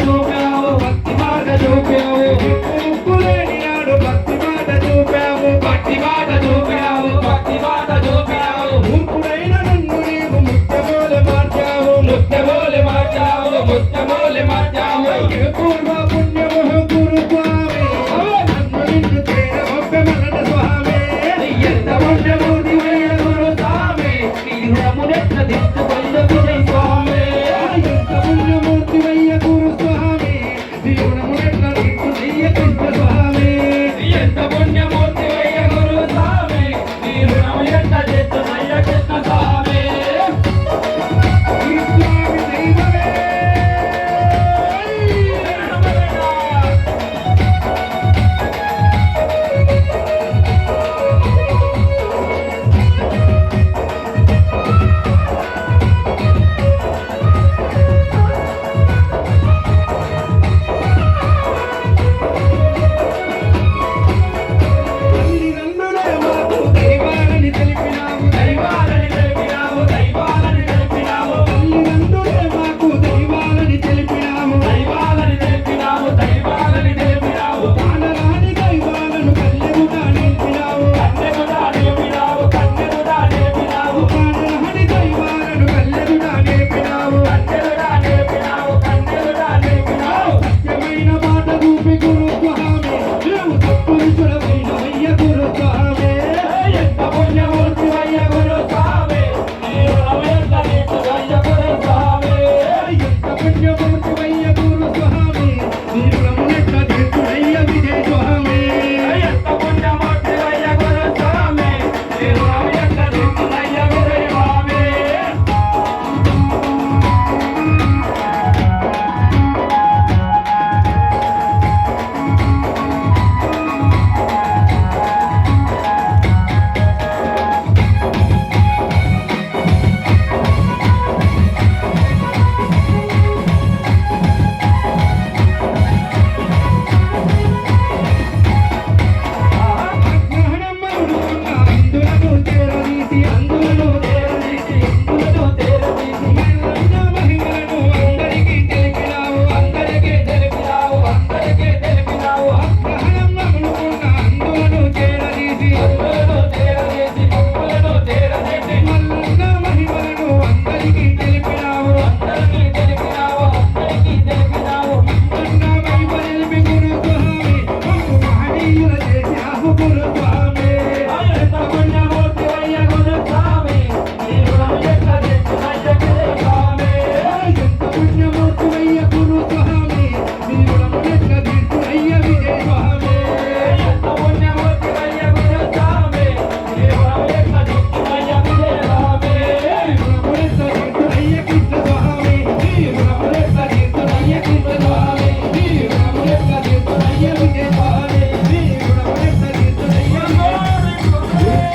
చూపావు భక్తి మాట చూపావు ముక్కులేని నాడు భక్తి మాట చూపావు భక్తి మాట చూపావు భక్తి మాట చూపావు మూర్ఖుడైన నన్ను నీవు ముత్యమోలె మార్చావు ముత్యమోలె మార్చావు ముత్యమోలె మార్చావు పూర్వ పుణ్యము గురు స్వామి నన్ను నిన్ను చేరవెమనట స్వామి ఎంత పుణ్యమూర్తి గురు స్వామి నీ రుణమునెట్ల దిద్దుకొల్ల విజయ స్వామి ఎంత పుణ్యమూర్తి గురు స్వామి నీ రుణము